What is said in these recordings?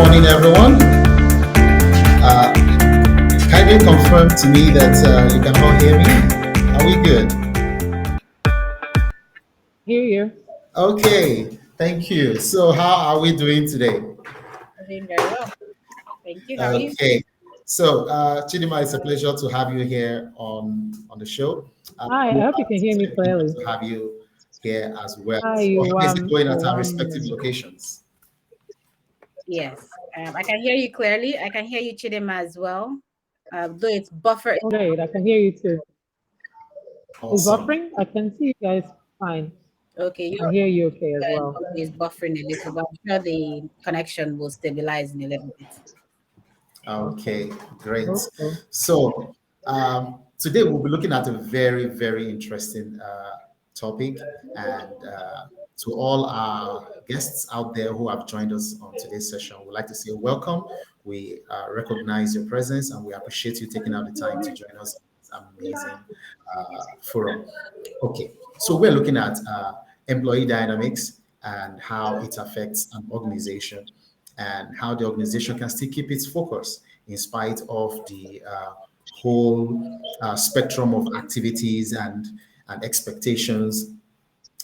morning, everyone. Kindly confirm to me that you can all hear me. Are we good? Hear you. Okay, thank you. So, how are we doing today? I'm doing very well. Thank you. How are you? Okay, so Chidima, it's a pleasure to have you here on the show. Hi, I hope you can hear me It's a pleasure clearly. to have you here as well. Hi, So, you how is it going at our respective one. locations? Yes. I can hear you clearly. I can hear you, Chidema, as well. Though it's buffer. Great, I can hear you too. Is Awesome. buffering? I can see you guys fine. Okay, I you're hear you okay as well. okay, it's buffering a little, but I'm sure the connection will stabilize in a little bit. Okay, great. Okay. So today we'll be looking at a very, very interesting topic. And to all our guests out there who have joined us on today's session, we'd like to say welcome. We recognize your presence and we appreciate you taking out the time to join us on this amazing forum. Okay, so we're looking at employee dynamics and how it affects an organization and how the organization can still keep its focus in spite of the whole spectrum of activities and expectations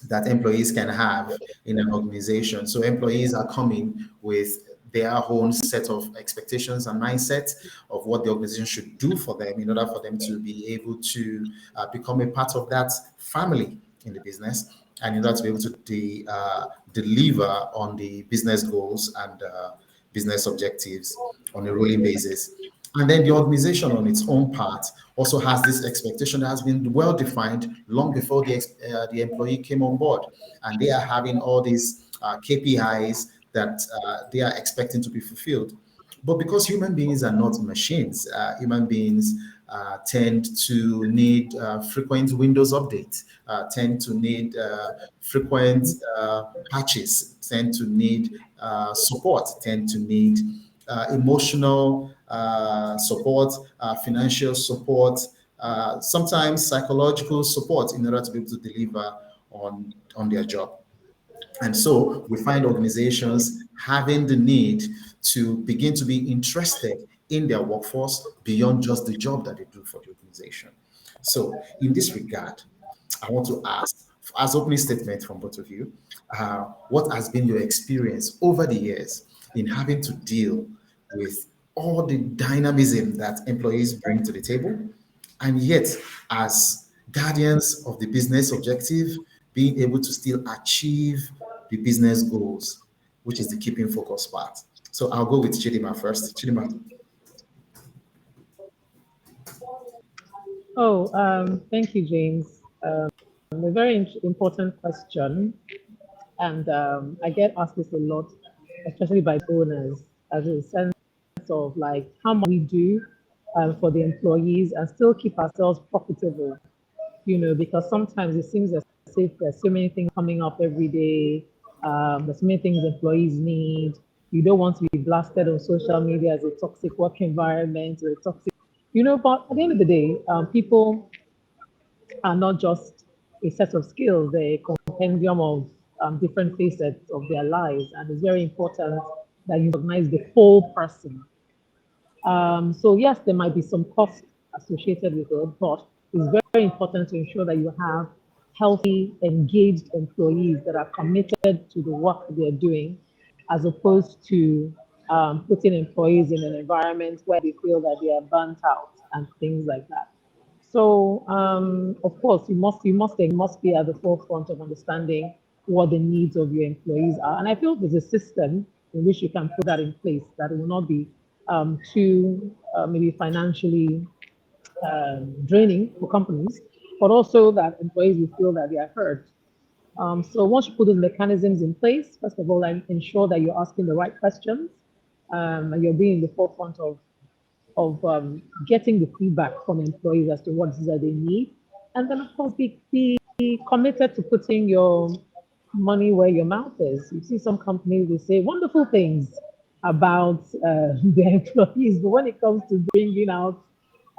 that employees can have in an organization. So employees are coming with their own set of expectations and mindset of what the organization should do for them in order for them to be able to become a part of that family in the business and in order to be able to deliver on the business goals and business objectives on a rolling basis. And then the organization on its own part also has this expectation that has been well defined long before the employee came on board. And they are having all these KPIs that they are expecting to be fulfilled. But because human beings are not machines, human beings tend to need frequent Windows updates, tend to need frequent patches, tend to need support, tend to need emotional support, financial support, sometimes psychological support in order to be able to deliver on their job. And so we find organizations having the need to begin to be interested in their workforce beyond just the job that they do for the organization. So, in this regard, I want to ask, as opening statement from both of you, what has been your experience over the years in having to deal with all the dynamism that employees bring to the table, and yet, as guardians of the business objective, being able to still achieve the business goals, which is the keeping focus part. So I'll go with Chidima first. Chidima. Oh, thank you, James. A very important question. And I get asked this a lot, especially by owners, as a sense of like how much we do for the employees and still keep ourselves profitable, because sometimes it seems as if there's so many things coming up every day. There's so many things employees need. You don't want to be blasted on social media as a toxic work environment or a toxic, but at the end of the day, people are not just a set of skills, they're a compendium of different facets of their lives. And it's very important that you recognize the whole person. So yes, there might be some cost associated with it, but it's very important to ensure that you have healthy, engaged employees that are committed to the work they're doing, as opposed to putting employees in an environment where they feel that they are burnt out and things like that. So, of course, you must be at the forefront of understanding what the needs of your employees are. And I feel there's a system in which you can put that in place that it will not be too maybe financially draining for companies, but also that employees will feel that they are heard. So once you put those mechanisms in place, first of all, and ensure that you're asking the right questions and you're being in the forefront of getting the feedback from employees as to what it is that they need. And then, of course, be committed to putting your money where your mouth is. You see some companies, they say wonderful things about their employees, but when it comes to bringing out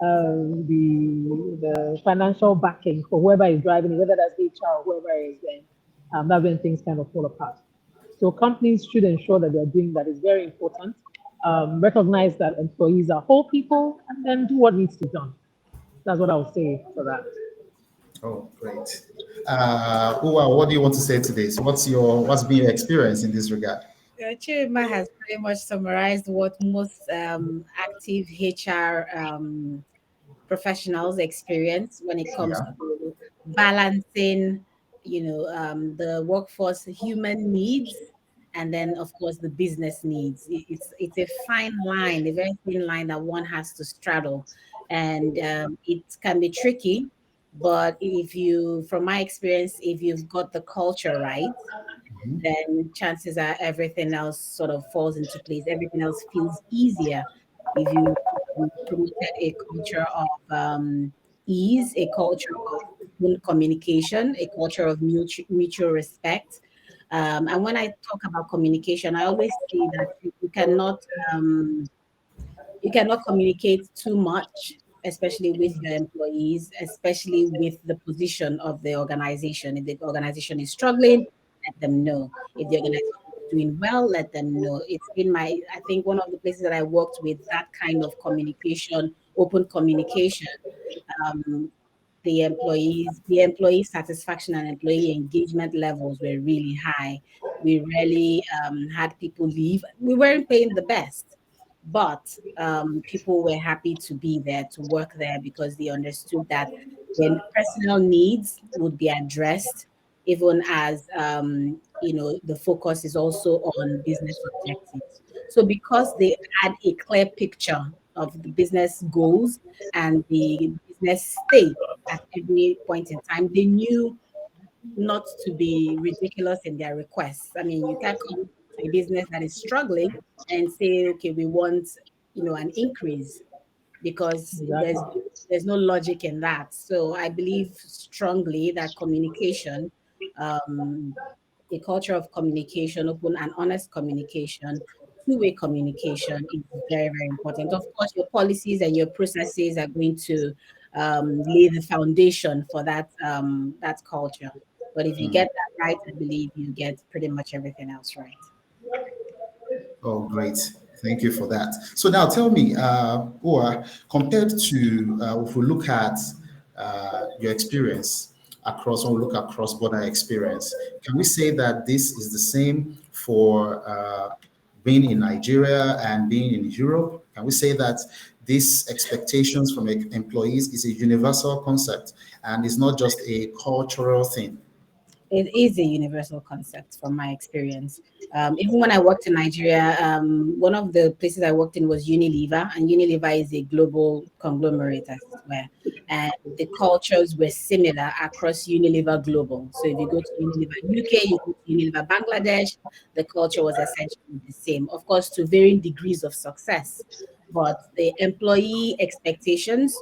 the financial backing for whoever is driving it, whether that's HR or whoever is then, that's when things kind of fall apart. So companies should ensure that they're doing that is very important. recognize that employees are whole people, and then do what needs to be done. That's what I would say for that. Oh, great. Uwa, what do you want to say to this? What's been your experience in this regard? Chima has pretty much summarized what most active HR professionals experience when it comes Yeah. to balancing, the workforce human needs and then of course the business needs. It's a fine line, a very thin line that one has to straddle, and it can be tricky. But if you, from my experience, if you've got the culture right, Mhm. then chances are everything else sort of falls into place. Everything else feels easier if you created a culture of ease, a culture of open communication, a culture of mutual respect. And when I talk about communication, I always say that um, you cannot communicate too much, especially with your employees, especially with the position of the organization. If the organization is struggling, let them know. If the organization is doing well, let them know. It's been I think one of the places that I worked with that kind of communication, open communication. Um, the employee satisfaction and employee engagement levels were really high. We really had people leave. We weren't paying the best, but people were happy to be there, to work there, because they understood that their personal needs would be addressed, even as the focus is also on business objectives. So because they had a clear picture of the business goals and the business state at every point in time, they knew not to be ridiculous in their requests. I mean, you can't come to a business that is struggling and say, okay, we want, an increase, because there's Exactly. there's no logic in that. So I believe strongly that communication, um, a culture of communication, open and honest communication, two-way communication is very, very important. Of course, your policies and your processes are going to lay the foundation for that culture. But if you get that right, I believe you get pretty much everything else right. Oh, great. Thank you for that. So now tell me, Uwa, compared to if we look at your experience when we look at cross-border experience, can we say that this is the same for being in Nigeria and being in Europe? Can we say that these expectations from employees is a universal concept and is not just a cultural thing? It is a universal concept from my experience. Even when I worked in Nigeria, one of the places I worked in was Unilever, and Unilever is a global conglomerate, as it were. And the cultures were similar across Unilever Global. So if you go to Unilever UK, you go to Unilever Bangladesh, the culture was essentially the same, of course, to varying degrees of success. But the employee expectations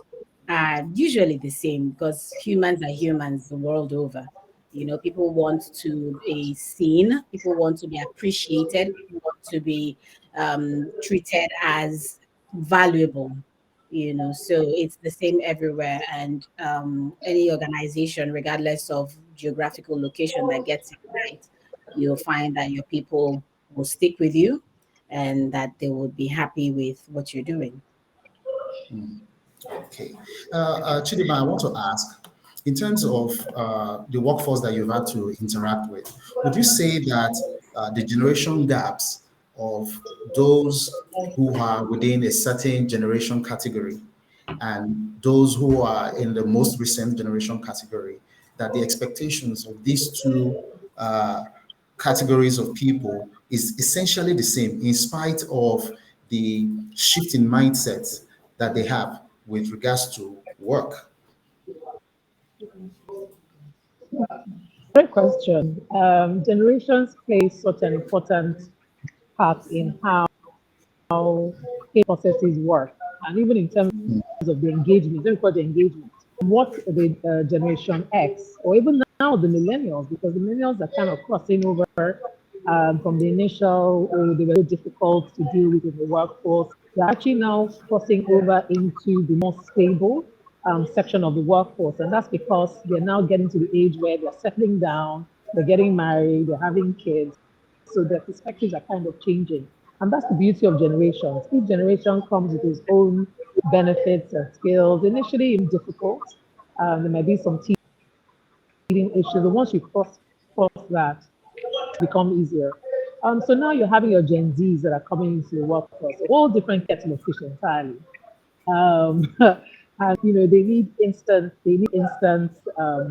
are usually the same, because humans are humans the world over. People want to be seen, people want to be appreciated, people want to be treated as valuable. So it's the same everywhere. And any organization, regardless of geographical location, that gets it right, you'll find that your people will stick with you and that they will be happy with what you're doing. Okay. Chidima, I want to ask, in terms of the workforce that you've had to interact with, would you say that the generation gaps of those who are within a certain generation category and those who are in the most recent generation category, that the expectations of these two uh, categories of people is essentially the same in spite of the shift in mindsets that they have with regards to work? Great question. Generations play such an important part in how processes work, and even in terms of the engagement, let me call it the engagement. What the Generation X, or even now the millennials, because the millennials are kind of crossing over from the initial, oh, they were so difficult to deal with in the workforce. They're actually now crossing over into the more stable section of the workforce. And that's because they're now getting to the age where they're settling down, they're getting married, they're having kids. So their perspectives are kind of changing. And that's the beauty of generations. Each generation comes with its own benefits and skills. Initially, it's difficult. There might be some teething issues, but once you cross that, become easier. So now you're having your Gen Zs that are coming into the workforce, a whole different kettle of fish entirely. Um, and they need instant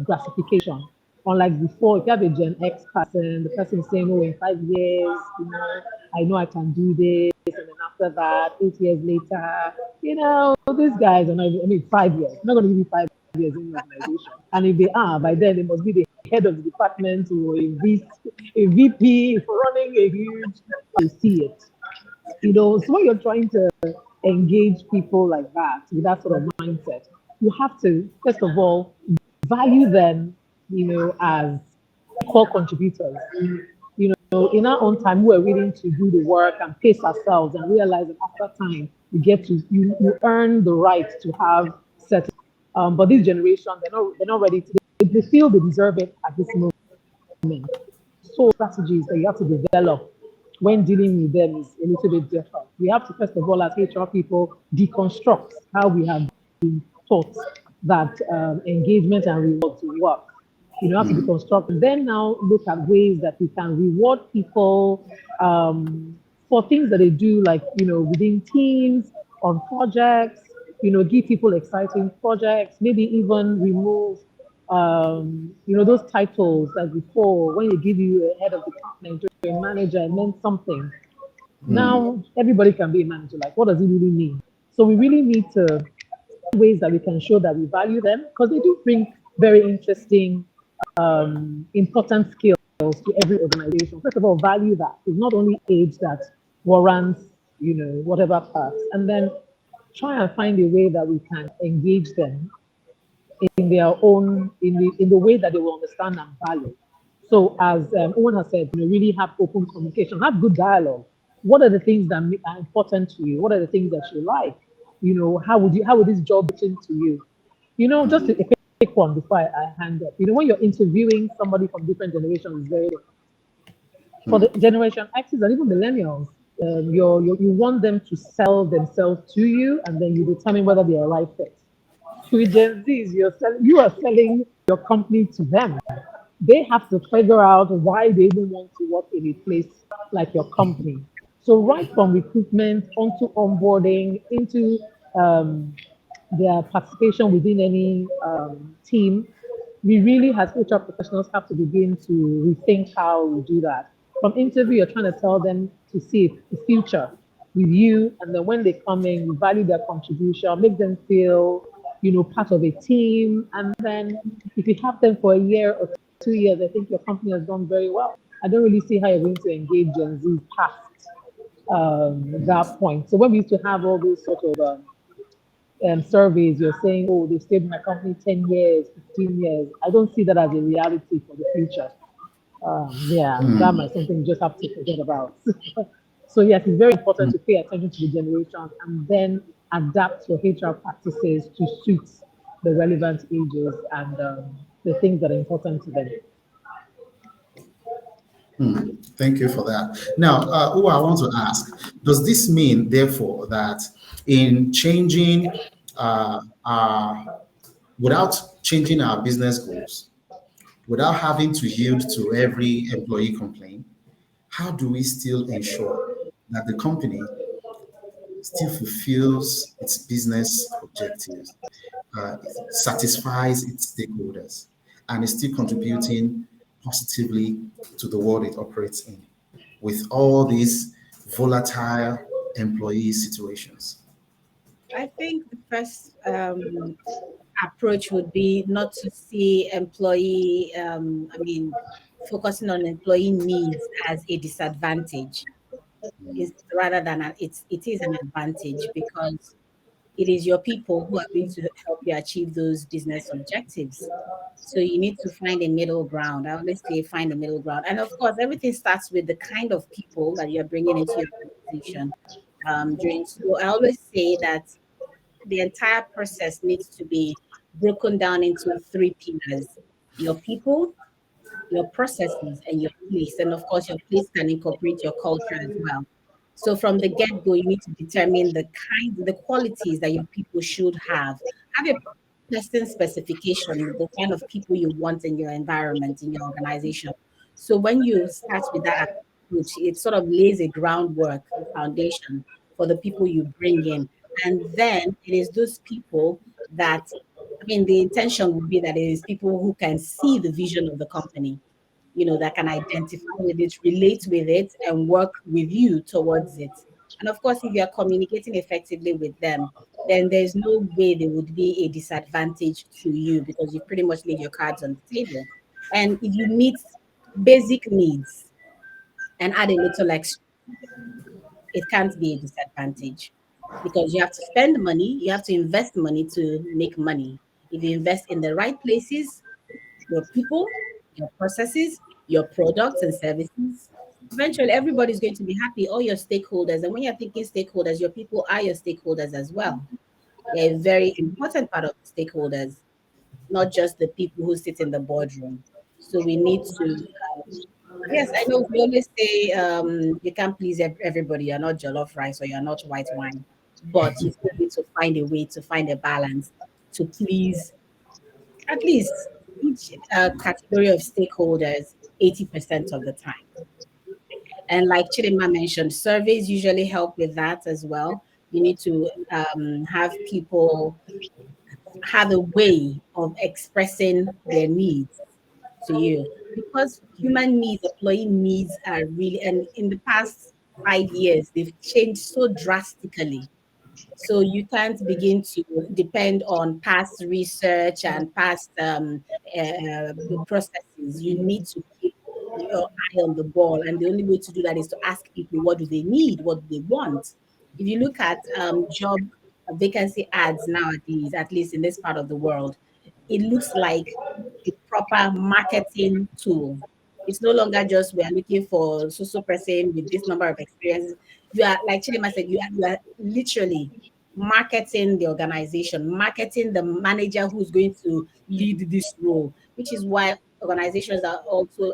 gratification. Unlike before, if you have a Gen X person, the person is saying, "Oh, in 5 years, I know I can do this," and then after that, 8 years later, these guys are not. I mean, 5 years. I'm not going to give you 5 years in the organization, and if they are, by then they must be the head of the department or a VP running a huge. You see it. So when you're trying to engage people like that with that sort of mindset, you have to first of all value them, as core contributors. In our own time, we're willing to do the work and pace ourselves and realize that after time, you earn the right to have certain. But this generation, they're not ready to. They feel they deserve it at this moment. So strategies that you have to develop when dealing with them is a little bit different. We have to first of all, as HR people, deconstruct how we have been taught that engagement and rewards work. You have to deconstruct and then now look at ways that we can reward people for things that they do, like within teams, on projects. Give people exciting projects. Maybe even remove those titles like before, when you give you a head of department or a manager, it meant something. Now everybody can be a manager. Like, what does it really mean? So we really need to ways that we can show that we value them, because they do bring very interesting, important skills to every organization. First of all, value that. It's not only age that warrants, whatever perks, and then try and find a way that we can engage them in their own in the way that they will understand and value. So as Owen has said, really have open communication, have good dialogue. What are the things that are important to you? What are the things that you like? How would this job fit into you? Just a quick one before I hand up. When you're interviewing somebody from different generations, it's very for the generation X's and even millennials, you want them to sell themselves to you, and then you determine whether they are right fit. With Gen Zs, you are selling your company to them. They have to figure out why they even want to work in a place like your company. So right from recruitment onto onboarding into their participation within any team, we really, as HR professionals, have to begin to rethink how we do that. From interview, you're trying to tell them to see the future with you, and then when they come in, you value their contribution, make them feel, part of a team. And then if you have them for a year or 2 years, I think your company has done very well. I don't really see how you're going to engage Gen Z past that point. So when we used to have all those sort of surveys, you're saying, oh, they've stayed in my company 10 years, 15 years. I don't see that as a reality for the future. That might something you just have to forget about. So yes, it's very important to pay attention to the generations and then adapt your HR practices to suit the relevant ages and the things that are important to them. Thank you for that. Now, Uwa, I want to ask, does this mean, therefore, that in changing, without changing our business goals, without having to yield to every employee complaint, how do we still ensure that the company still fulfills its business objectives, satisfies its stakeholders, and is still contributing positively to the world it operates in with all these volatile employee situations? I think the first approach would be not to see focusing on employee needs as a disadvantage, is rather than it is an advantage, because it is your people who are going to help you achieve those business objectives. So you need to find a middle ground. I always say find a middle ground. And of course, everything starts with the kind of people that you're bringing into your organization. So I always say that the entire process needs to be broken down into 3 pillars: your people, your processes, and your place. And of course, your place can incorporate your culture as well. So from the get-go, you need to determine the qualities that your people should have. Have a person specification, the kind of people you want in your environment, in your organization. So when you start with that approach, it sort of lays a groundwork, a foundation for the people you bring in. And then it is those people that, I mean, the intention would be that it is people who can see the vision of the company, that can identify with it, relate with it, and work with you towards it. And of course, if you're communicating effectively with them, then there's no way there would be a disadvantage to you because you pretty much laid your cards on the table. And if you meet basic needs and add a little extra, it can't be a disadvantage because you have to spend money, you have to invest money to make money. If you invest in the right places, your people, your processes, your products and services, eventually everybody's going to be happy, all your stakeholders. And when you're thinking stakeholders, your people are your stakeholders as well. They're a very important part of the stakeholders, not just the people who sit in the boardroom. So we need to, yes, I know we always say you can't please everybody. You're not jollof rice or you're not white wine, but you still need to find a way to find a balance to please at least each category of stakeholders 80% of the time. And like Chidima mentioned, surveys usually help with that as well. You need to have people have a way of expressing their needs to you because human needs, employee needs are really, and in the past 5 years, they've changed so drastically. So you can't begin to depend on past research and past processes. You need to keep your eye on the ball. And the only way to do that is to ask people, what do they need? What do they want? If you look at job vacancy ads nowadays, at least in this part of the world, it looks like a proper marketing tool. It's no longer just we are looking for so person with this number of experiences. You are, like Chidima said, you are literally marketing the organization, marketing the manager who's going to lead this role, which is why organizations are also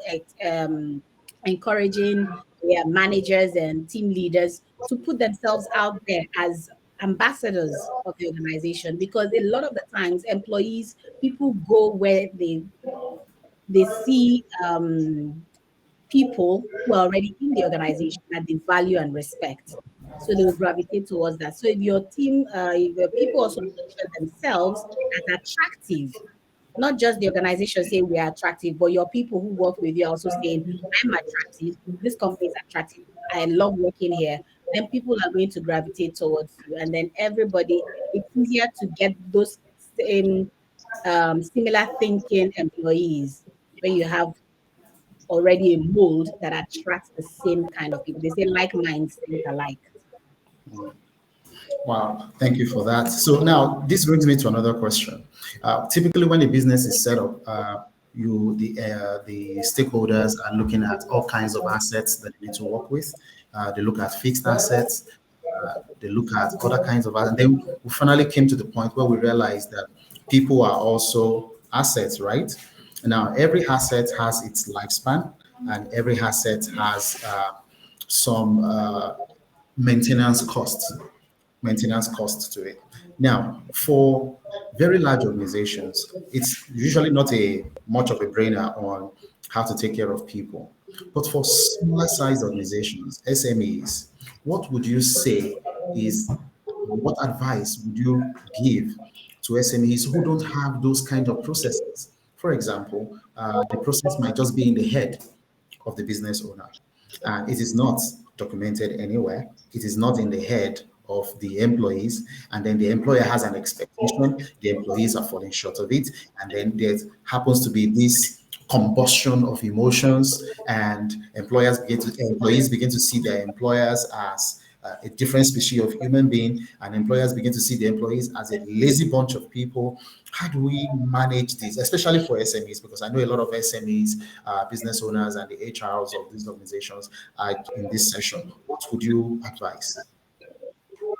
encouraging their managers and team leaders to put themselves out there as ambassadors of the organization because a lot of the times employees people go where they see people who are already in the organization that they value and respect. So they will gravitate towards that. So if your team, if your people also picture themselves as attractive, not just the organization saying we are attractive, but your people who work with you are also saying, I'm attractive, this company is attractive, I love working here, then people are going to gravitate towards you. And then everybody, it's easier to get those same similar thinking employees when you have already a mold that attracts the same kind of people. They say like minds think alike. Wow, thank you for that. So now this brings me to another question. Typically, when a business is set up, the stakeholders are looking at all kinds of assets that they need to work with. They look at fixed assets. They look at other kinds of assets. And then we finally came to the point where we realized that people are also assets, right? Now, every asset has its lifespan, and every asset has some maintenance costs to it. Now, for very large organizations, it's usually not a much of a brainer on how to take care of people. But for smaller size organizations, SMEs, what would you say is what advice would you give to SMEs who don't have those kind of processes? For example, the process might just be in the head of the business owner. It is not documented anywhere. It is not in the head of the employees. And then the employer has an expectation. The employees are falling short of it. And then there happens to be this combustion of emotions, and employees begin to see their employers as a different species of human being, and employers begin to see the employees as a lazy bunch of people. How do we manage this, especially for SMEs? Because I know a lot of SMEs, business owners, and the HRs of these organizations are in this session. What would you advise?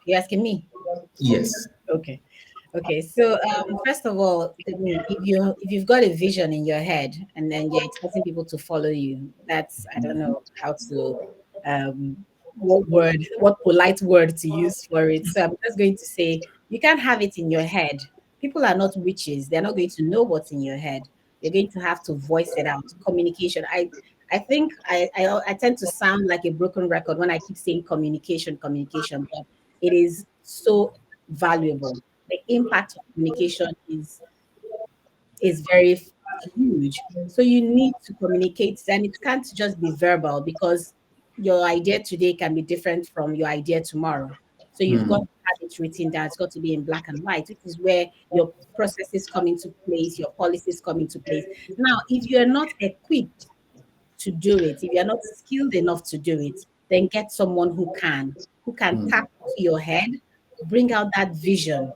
You asking me? Yes. Okay. Okay. So first of all, to me, if you've got a vision in your head and then you're expecting people to follow you, that's I don't know how to what polite word to use for it. So I'm just going to say you can't have it in your head. People are not witches. They're not going to know what's in your head. You're going to have to voice it out. Communication. I think I tend to sound like a broken record when I keep saying communication, communication, but it is so valuable. The impact of communication is very huge. So you need to communicate, and it can't just be verbal because your idea today can be different from your idea tomorrow. So you've got to have it written down. It's got to be in black and white, which is where your processes come into place, your policies come into place. Now, if you're not equipped to do it, if you're not skilled enough to do it, then get someone who can tap to your head, bring out that vision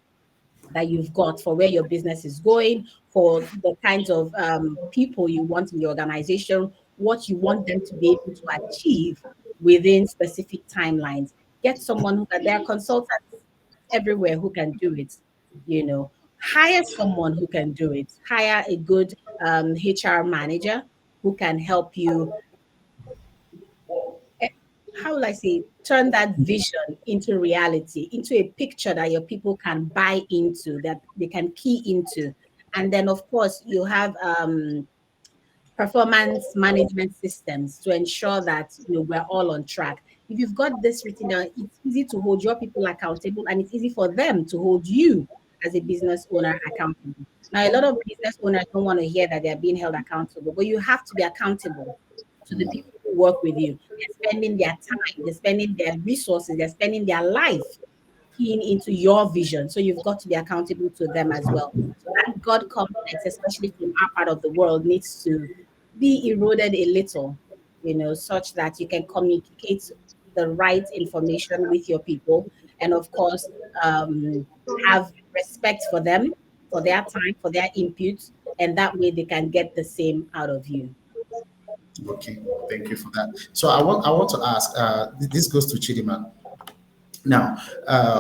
that you've got for where your business is going, for the kinds of people you want in your organization, what you want them to be able to achieve within specific timelines. Get someone who can, there are consultants everywhere who can do it, you know. Hire someone who can do it. Hire a good HR manager who can help you how will I say, turn that vision into reality, into a picture that your people can buy into, that they can key into. And then, of course, you have performance management systems to ensure that we're all on track. If you've got this written down, it's easy to hold your people accountable, and it's easy for them to hold you as a business owner accountable. Now, a lot of business owners don't want to hear that they're being held accountable, but you have to be accountable to the people who work with you. They're spending their time, they're spending their resources, they're spending their life keying into your vision. So you've got to be accountable to them as well. So that God complex, especially from our part of the world, needs to be eroded a little, such that you can communicate the right information with your people. And of course, have respect for them, for their time, for their input. And that way they can get the same out of you. Okay, thank you for that. So I want to ask. This goes to Chidima now,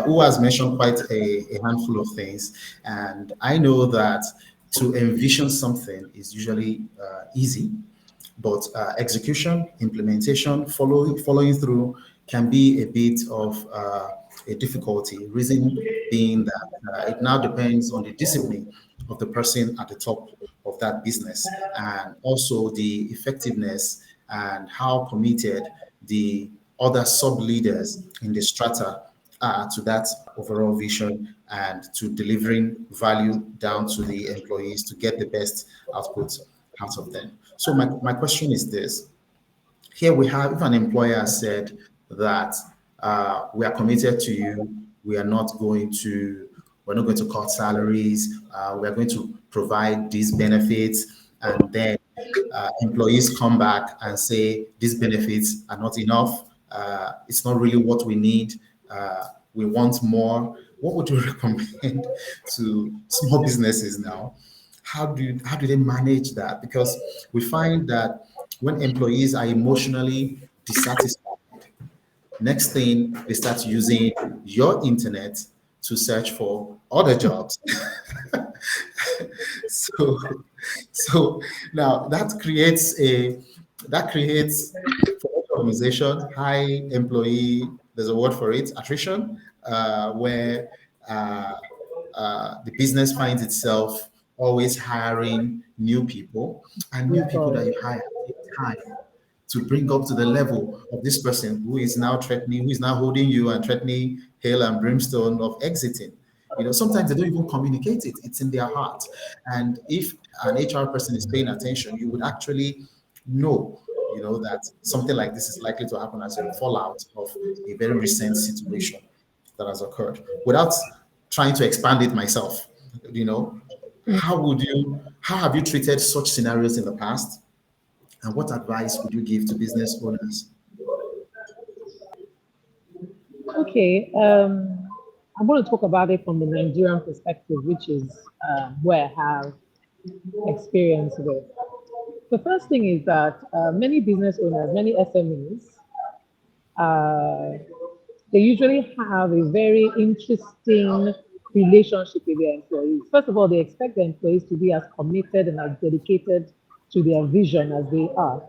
who has mentioned quite a handful of things, and I know that to envision something is usually easy, but execution, implementation, following through can be a bit of a difficulty. Reason being that it now depends on the discipline of the person at the top of that business, and also the effectiveness and how committed the other sub leaders in the strata are to that overall vision and to delivering value down to the employees to get the best output out of them. So my question is this. Here we have, if an employer said that we are committed to you, we're not going to cut salaries, we are going to provide these benefits, and then employees come back and say these benefits are not enough, it's not really what we need, we want more. What would you recommend to small businesses now? How do they manage that? Because we find that when employees are emotionally dissatisfied, next thing they start using your internet to search for other jobs. so so now that creates for every organization high employee, there's a word for it, attrition, where uh, the business finds itself always hiring new people, and new people that you hire take time to bring up to the level of this person who is now threatening, who is now holding you and threatening hail and brimstone of exiting. Sometimes they don't even communicate it, it's in their heart. And if an HR person is paying attention, you would actually know, that something like this is likely to happen as a fallout of a very recent situation that has occurred. Without trying to expand it myself, you know, how have you treated such scenarios in the past? And what advice would you give to business owners? Okay, I'm going to talk about it from the Nigerian perspective, which is where I have experience with. The first thing is that many business owners, many SMEs, uh, they usually have a very interesting relationship with their employees. First of all, they expect their employees to be as committed and as dedicated to their vision as they are.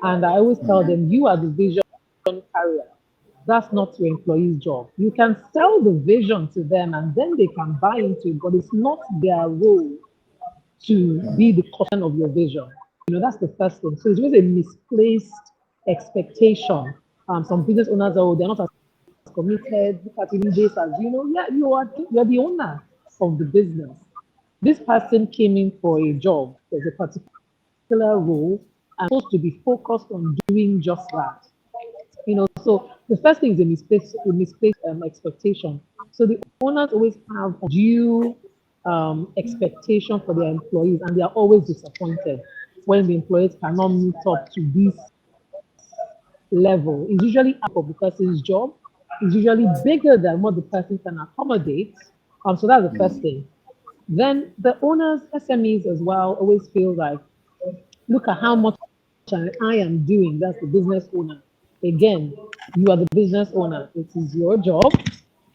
And I always tell them, you are the vision carrier. That's not your employee's job. You can sell the vision to them and then they can buy into it, but it's not their role to be the cushion of your vision. That's the first thing. So it's just a misplaced expectation. Some business owners are, they're not as committed. Look at this as yeah, you're the owner of the business. This person came in for a job. There's a particular role and supposed to be focused on doing just that. So the first thing is a misplaced expectation. So the owners always have due expectation for their employees, and they are always disappointed when the employees cannot meet up to this level. It's usually up for the person's job. It's usually bigger than what the person can accommodate. So that's the first thing. Then the owners, SMEs as well, always feel like, look at how much I am doing. That's the business owner. Again, you are the business owner. It is your job.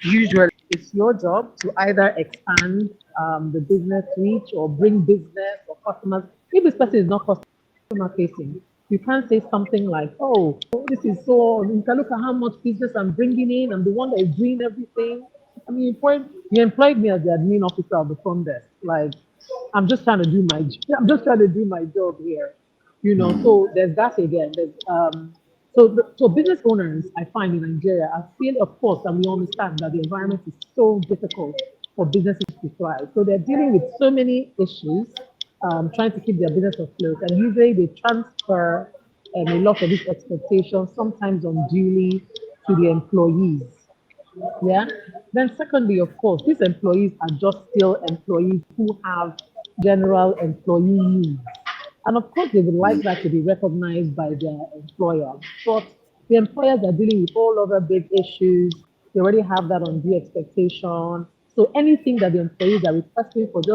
Usually, it's your job to either expand the business reach or bring business or customers. If this person is not customer facing, you can't say something like, oh, this is so, you can look at how much business I'm bringing in. I'm the one that is doing everything. I mean, you employed me as the admin officer of the front desk. Like, I'm just trying to do my job here. So there's that again. So business owners, I find in Nigeria, I feel, of course, and we understand that the environment is so difficult for businesses to thrive. So they're dealing with so many issues, trying to keep their business afloat, and usually they transfer a lot of these expectations, sometimes unduly, to the employees. Yeah. Then secondly, of course, these employees are just still employees who have general employee needs. And of course, they would like that to be recognized by their employer. But the employers are dealing with all other big issues. They already have that on due expectation. So anything that the employees are requesting for it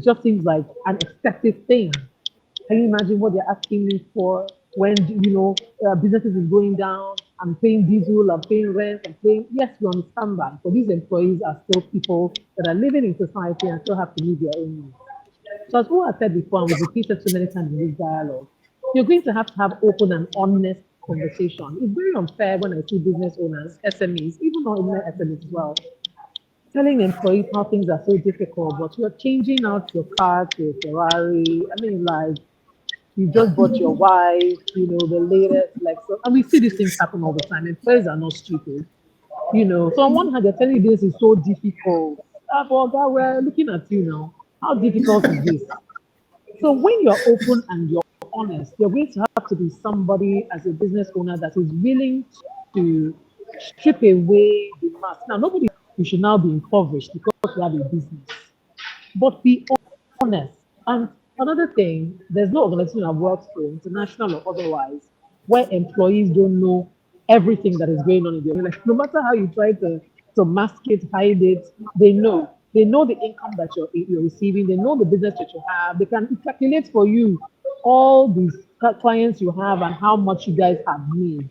just seems like an excessive thing. Can you imagine what they're asking me for when businesses is going down? I'm paying diesel, I'm paying rent, I'm paying. Yes, we understand that. But these employees are still people that are living in society and still have to meet their own needs. So as I said before, and we've repeated so many times in this dialogue, you're going to have open and honest conversation. It's very unfair when I see business owners, SMEs, even non SMEs as well, telling employees how things are so difficult, but you're changing out your car to a Ferrari. I mean, like, you just bought your wife, the latest, like, so, and we see these things happen all the time. Employees are not stupid, So on one hand, they're telling you this is so difficult. But God, we're looking at you now. How difficult is this? So when you're open and you're honest, you're going to have to be somebody as a business owner that is willing to strip away the mask. Now, nobody you should now be impoverished because you have a business, but be honest. And another thing, there's no organization I've worked for, international or otherwise, where employees don't know everything that is going on in their life. Like, no matter how you try to mask it, hide it, they know. They know the income that you're receiving. They know the business that you have. They can calculate for you all these clients you have and how much you guys have made.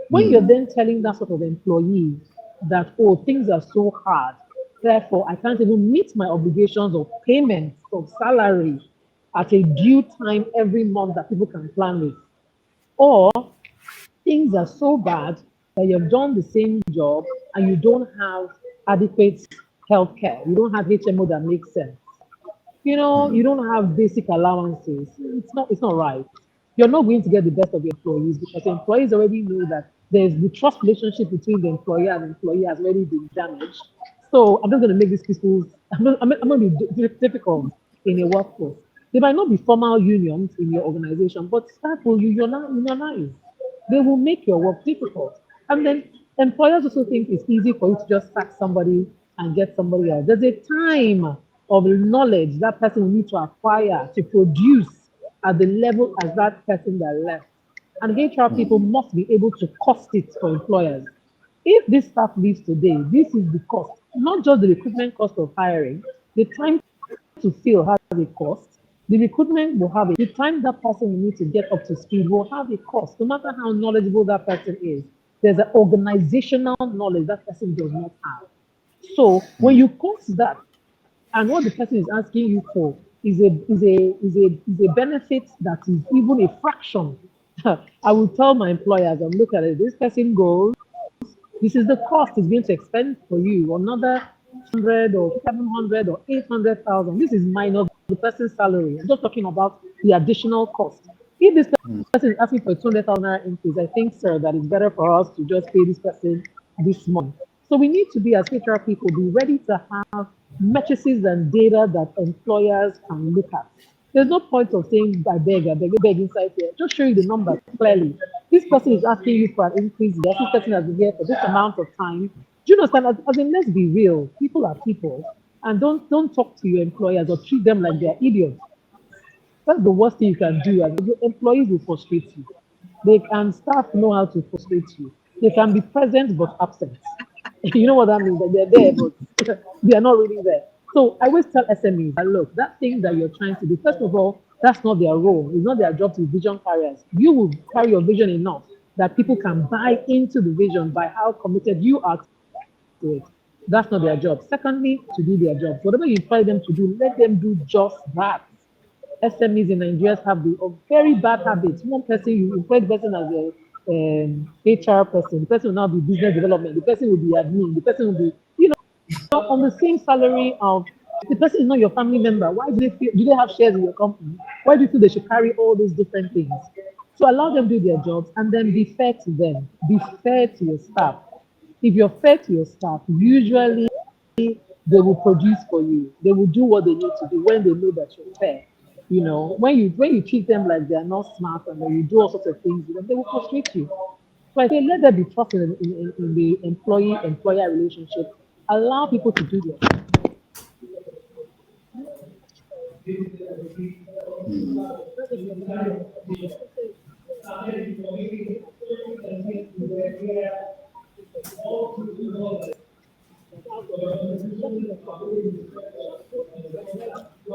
When you're then telling that sort of employee that, oh, things are so hard, therefore I can't even meet my obligations of payment of salary at a due time every month that people can plan with, or things are so bad that you've done the same job and you don't have adequate healthcare, you don't have HMO that makes sense. You don't have basic allowances. It's not right. You're not going to get the best of your employees because the employees already know that there's the trust relationship between the employer and employee has already been damaged. So I'm just going to make these people, I'm going to be difficult in a workforce. There might not be formal unions in your organization, but staff will unionize. They will make your work difficult. And then employers also think it's easy for you to just sack somebody and get somebody else. There's a time of knowledge that person will need to acquire to produce at the level as that person that left. And HR people must be able to cost it for employers. If this staff leaves today, this is the cost, not just the recruitment cost of hiring. The time to fill has a cost. The recruitment will have the time that person will need to get up to speed will have a cost, no matter how knowledgeable that person is. There's an organizational knowledge that person does not have. So when you cost that, and what the person is asking you for is a benefit that is even a fraction I will tell my employers, and look at it, this person goes, this is the cost it's going to expend for you, another 100 or 700 or 800,000. This is minus the person's salary. I'm just talking about the additional cost. If this person is asking for a 200,000 increase, I think, sir, that it's better for us to just pay this person this month. So we need to be, as HR people, be ready to have matrices and data that employers can look at. There's no point of saying, I beg inside here. Just show you the numbers clearly. This person is asking you for an increase. This person has been here for this amount of time. Do you understand? As in, let's be real. People are people. And don't talk to your employers or treat them like they're idiots. That's the worst thing you can do. And your employees will frustrate you. They can staff know how to frustrate you. They can be present but absent. You know what that means? That they're there, but they are not really there. So I always tell SMEs that look, that thing that you're trying to do, first of all, that's not their role. It's not their job to be vision carriers. You will carry your vision enough that people can buy into the vision by how committed you are to it. That's not their job. Secondly, to do their job. Whatever you try them to do, let them do just that. SMEs in Nigeria have a very bad habit. One person, you employ the person as a HR person, the person will now be business development, the person will be admin, the person will be, on the same salary of the person is not your family member. Why do they have shares in your company? Why do you think they should carry all these different things? So allow them to do their jobs and then be fair to them. Be fair to your staff. If you're fair to your staff, usually they will produce for you. They will do what they need to do when they know that you're fair. When you treat them like they're not smart and then you do all sorts of things with them, they will frustrate you. So I say let there be trust in the employee-employer relationship. Allow people to do their job.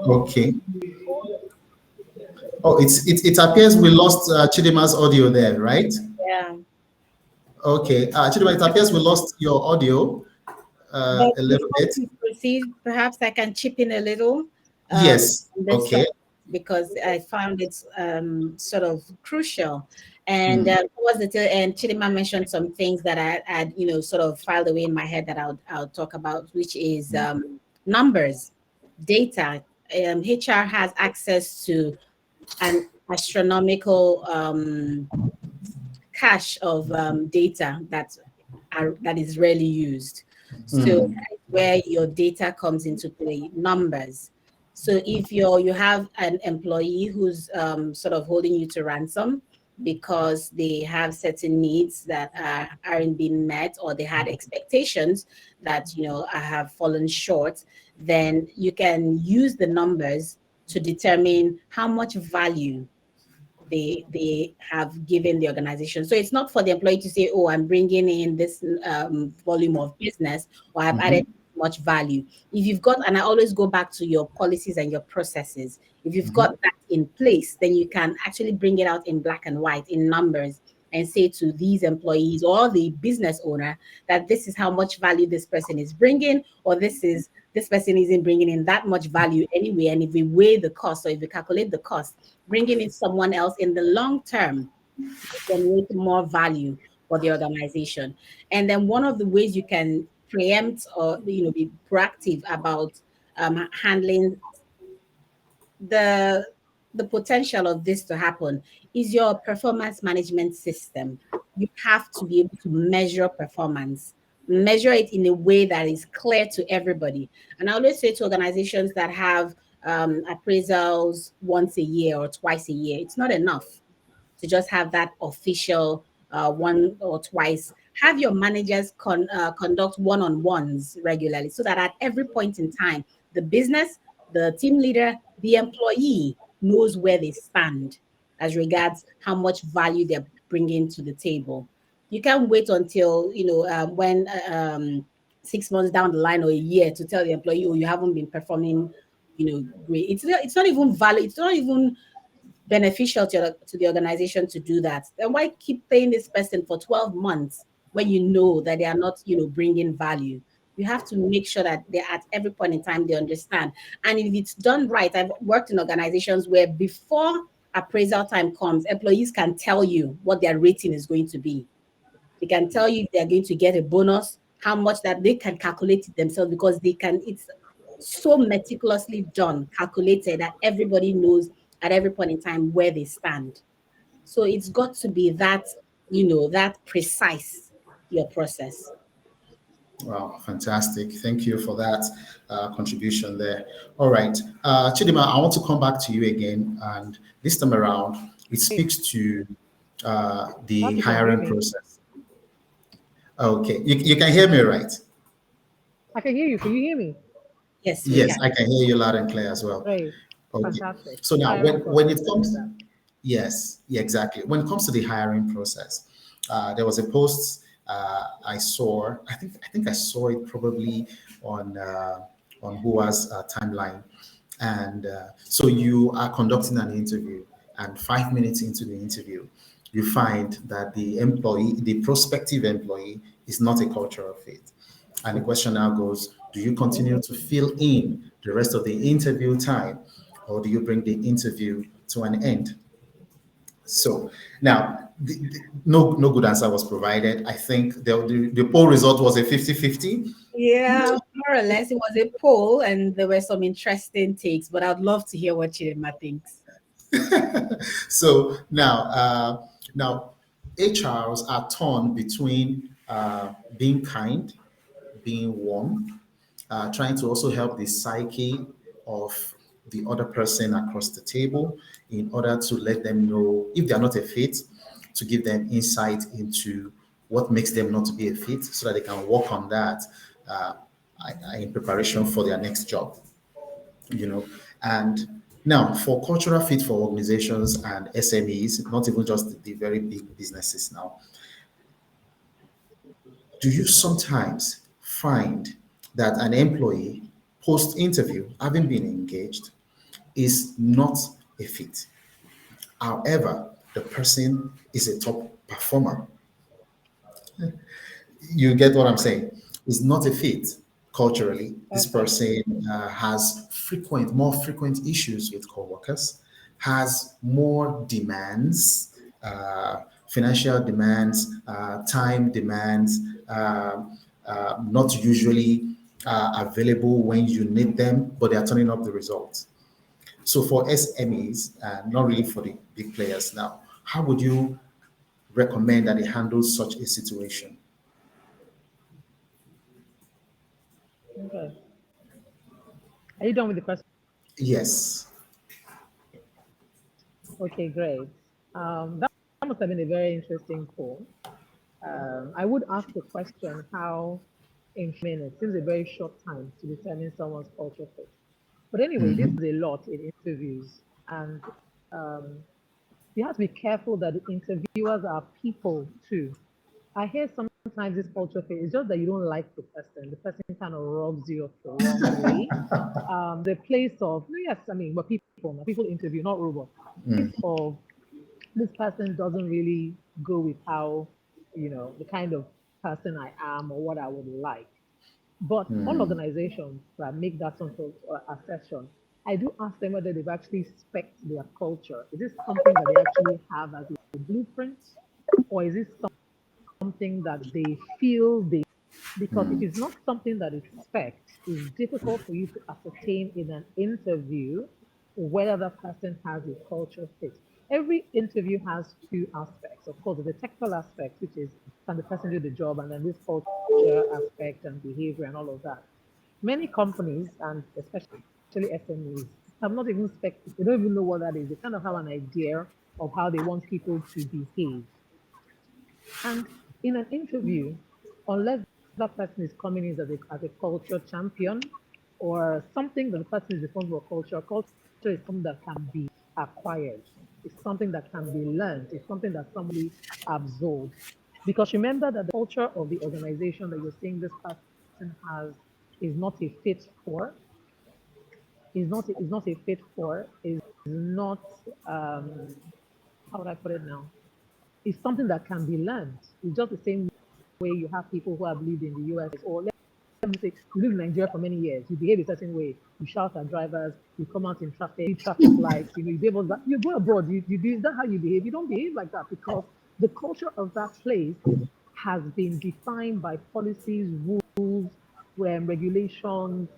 Okay. Oh, it appears we lost Chidima's audio there, right? Yeah. Okay, Chidima, it appears we lost your audio But a little before bit. we proceed, perhaps I can chip in a little. Yes. On this Okay. because I found it sort of crucial. And towards the tail end, Chidima mentioned some things that I had, sort of filed away in my head that I'll talk about, which is numbers, data. HR has access to an astronomical cache of data that is rarely used. So that's where your data comes into play, numbers. So if you have an employee who's sort of holding you to ransom because they have certain needs that aren't being met, or they had expectations that have fallen short, then you can use the numbers to determine how much value they have given the organization. So it's not for the employee to say, oh, I'm bringing in this volume of business, or I've added much value. If you've got, and I always go back to your policies and your processes, if you've got that in place, then you can actually bring it out in black and white in numbers and say to these employees or the business owner that this is how much value this person is bringing, or this person isn't bringing in that much value anyway. And if we weigh the cost, or if we calculate the cost, bringing in someone else in the long term generate more value for the organization. And then one of the ways you can preempt or be proactive about handling the potential of this to happen is your performance management system. You have to be able to measure performance, measure it in a way that is clear to everybody. And I always say to organizations that have appraisals once a year or twice a year, it's not enough to just have that official one or twice. Have your managers conduct one-on-ones regularly, so that at every point in time, the business, the team leader, the employee knows where they stand as regards how much value they're bringing to the table. You can't wait until when 6 months down the line or a year to tell the employee, oh, you haven't been performing great. It's not even valid. It's not even beneficial to the organization to do that. Then why keep paying this person for 12 months when you know that they are not bringing value? You have to make sure that they're at every point in time they understand. And if it's done right, I've worked in organizations where before appraisal time comes, employees can tell you what their rating is going to be. They can tell you if they're going to get a bonus, how much that they can calculate it themselves because they can, it's so meticulously done, calculated that everybody knows at every point in time where they stand. So it's got to be that, that precise, your process. Wow, fantastic. Thank you for that contribution there. All right. Chidima, I want to come back to you again. And this time around, it speaks to the Hope you can hear hiring me. process. Okay. You can hear me, right? I can hear you. Can you hear me? Yes, we Yes, can. I can hear you loud and clear as well. Great. Okay. Fantastic. So now, Hiring when process. it Let's do comes, that. yes, yeah, exactly. When it comes to the hiring process, there was a post I saw. I think I saw it probably on Hua's timeline, and so you are conducting an interview, and 5 minutes into the interview, you find that the prospective employee, is not a cultural fit. And the question now goes, do you continue to fill in the rest of the interview time, or do you bring the interview to an end? So now, no good answer was provided. I think the poll result was a 50-50. Yeah, more or less. It was a poll, and there were some interesting takes, but I'd love to hear what Chidima thinks. So now HRs are torn between being kind, being warm, trying to also help the psyche of the other person across the table in order to let them know if they are not a fit, to give them insight into what makes them not to be a fit so that they can work on that uh, in preparation for their next job, you know. And now for cultural fit for organizations and SMEs, not even just the very big businesses now, do you sometimes find that an employee post interview, having been engaged, is not a fit? However, the person is a top performer. You get what I'm saying? Is not a fit culturally. This Okay. person has more frequent issues with coworkers, has more demands, financial demands, time demands, not usually available when you need them, but they are turning up the results. So for SMEs, not really for the big players now, how would you recommend that they handle such a situation? Okay. Are you done with the question? Yes. Okay, great. That must have been a very interesting call. I would ask the question how in minutes seems a very short time to determine someone's culture fit. But anyway, this is a lot in interviews, and um, you have to be careful that the interviewers are people too. I hear sometimes this culture fit is just that you don't like the person. The person kind of rubs you up the wrong way. The place of no, yes, I mean, but people interview, not robots. Place of this person doesn't really go with how, the kind of person I am or what I would like. But all organizations that make that sort of assessment, I do ask them whether they've actually spec their culture. Is this something that they actually have as a blueprint, or is this something that they feel they? Because if it's not something that is spec, it's difficult for you to ascertain in an interview whether that person has a culture fit. Every interview has two aspects. Of course, the technical aspect, which is can the person do the job, and then this culture aspect and behavior and all of that. Many companies, and especially SMEs, have not even spec. They don't even know what that is. They kind of have an idea of how they want people to behave. And in an interview, unless that person is coming in as a culture champion or something that the person is responsible for culture is something that can be acquired. It's something that can be learned. It's something that somebody absorbs. Because remember that the culture of the organization that you're saying this person has is not a fit for, is not a fit for, is not how would I put it now? It's something that can be learned. It's just the same way you have people who have lived in the US, or let me say, you live in Nigeria for many years, you behave a certain way. you shout at drivers, you come out in traffic lights, you behave that. You go abroad, you do, is that how you behave? You don't behave like that because the culture of that place has been defined by policies, rules, regulations,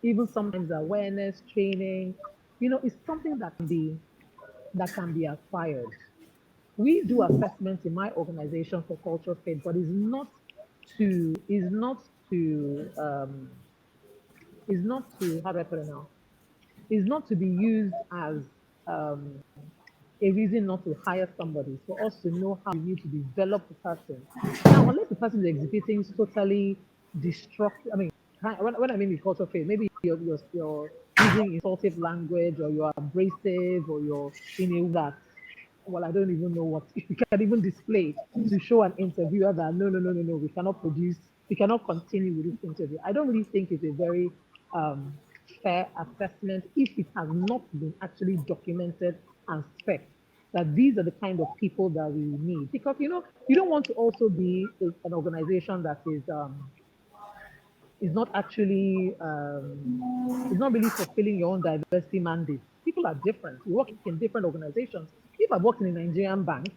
even sometimes awareness, training. It's something that can be acquired. We do assessments in my organization for cultural fit, but to is not to how do I put it now? Is not to be used as um, a reason not to hire somebody. For us to know how we need to develop the person. Now, unless the person is exhibiting totally destructive, I mean, when I mean the cultural fit, maybe you're using insultive language, or you're abrasive, or you're in a way that, well, I don't even know what you can even display to show an interviewer that no, no, no, no, no, we cannot continue with this interview. I don't really think it's a very um, fair assessment if it has not been actually documented and spec that these are the kind of people that we need. Because you don't want to also be an organization that is not actually is not really fulfilling your own diversity mandate. People are different. We work in different organizations. If I've worked in a Nigerian bank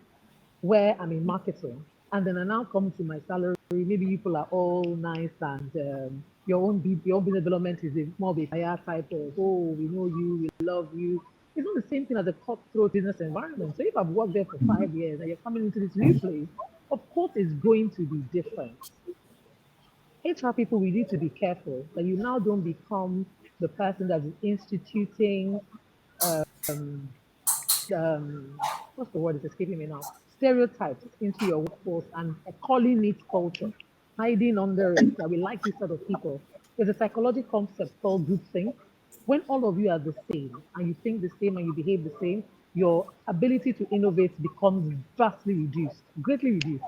where I'm in marketing, and then I now come to my salary, maybe people are all nice, and your own business development is more of a higher type of, oh, we know you, we love you. It's not the same thing as a cutthroat business environment. So if I've worked there for 5 years and you're coming into this new place, of course it's going to be different. HR people, we need to be careful that you now don't become the person that is instituting what's the word is escaping me now? Stereotypes into your workforce and calling it culture, hiding under it that we like this sort of people. There's a psychological concept called groupthink. When all of you are the same and you think the same and you behave the same, your ability to innovate becomes vastly reduced, greatly reduced.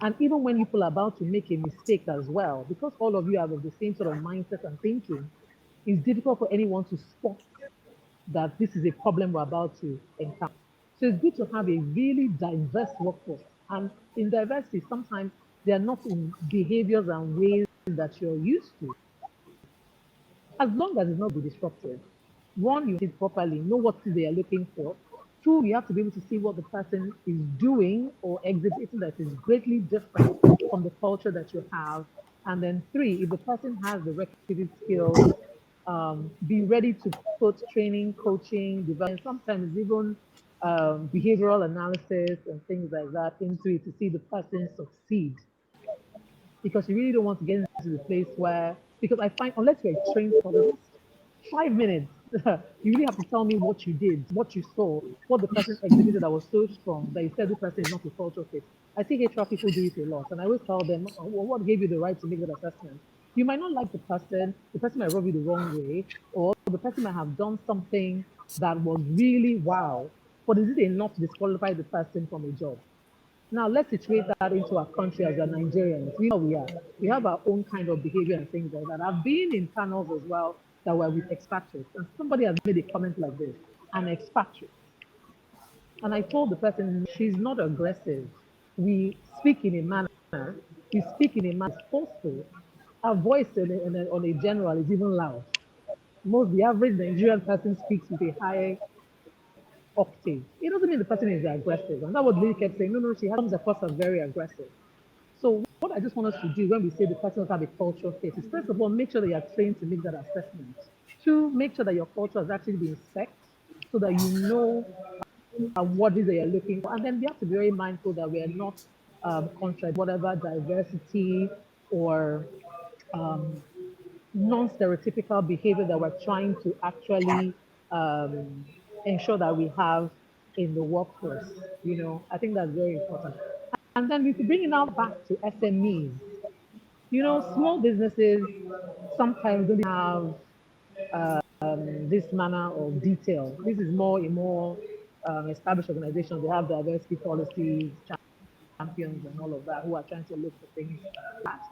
And even when people are about to make a mistake as well, because all of you are of the same sort of mindset and thinking, it's difficult for anyone to spot that this is a problem we're about to encounter. So it's good to have a really diverse workforce. And in diversity, sometimes they are not in behaviors and ways that you're used to. As long as it's not be disruptive. One, you it properly, know what they are looking for. Two, you have to be able to see what the person is doing or exhibiting that is greatly different from the culture that you have. And then three, if the person has the requisite skills, be ready to put training, coaching, development, sometimes even behavioral analysis and things like that into it to see the person succeed. Because you really don't want to get into the place where, because I find, unless you're trained for the 5 minutes, you really have to tell me what you did, what you saw, what the person exhibited that was so strong that you said this person is not a cultural fit. I see HR people do it a lot, and I always tell them, well, what gave you the right to make that assessment? You might not like the person might rub you the wrong way, or the person might have done something that was really wow, but is it enough to disqualify the person from a job? Now let's situate that into our country as a Nigerians. We know we are. We have our own kind of behavior and things like that. I've been in panels as well that were with expatriates, and somebody has made a comment like this: an expatriate. And I told the person, she's not aggressive. We speak in a manner, we speak in a manner forceful. Our voice on a general is even loud. The average Nigerian person speaks with a high octave. It doesn't mean the person is aggressive. And that's what Lily kept saying. No, no, she comes across as very aggressive. So what I just want us to do when we say the person has a cultural fit is, first of all, make sure that you're trained to make that assessment. Two, make sure that your culture has actually been set so that you know what it is that you're looking for. And then we have to be very mindful that we are not contract whatever diversity or um, non-stereotypical behavior that we're trying to actually um, ensure that we have in the workforce. I think that's very important. And then we could bring it now back to SMEs. Small businesses sometimes don't have this manner of detail. This is more a more established organization. They have diversity policies, champions, and all of that who are trying to look for things.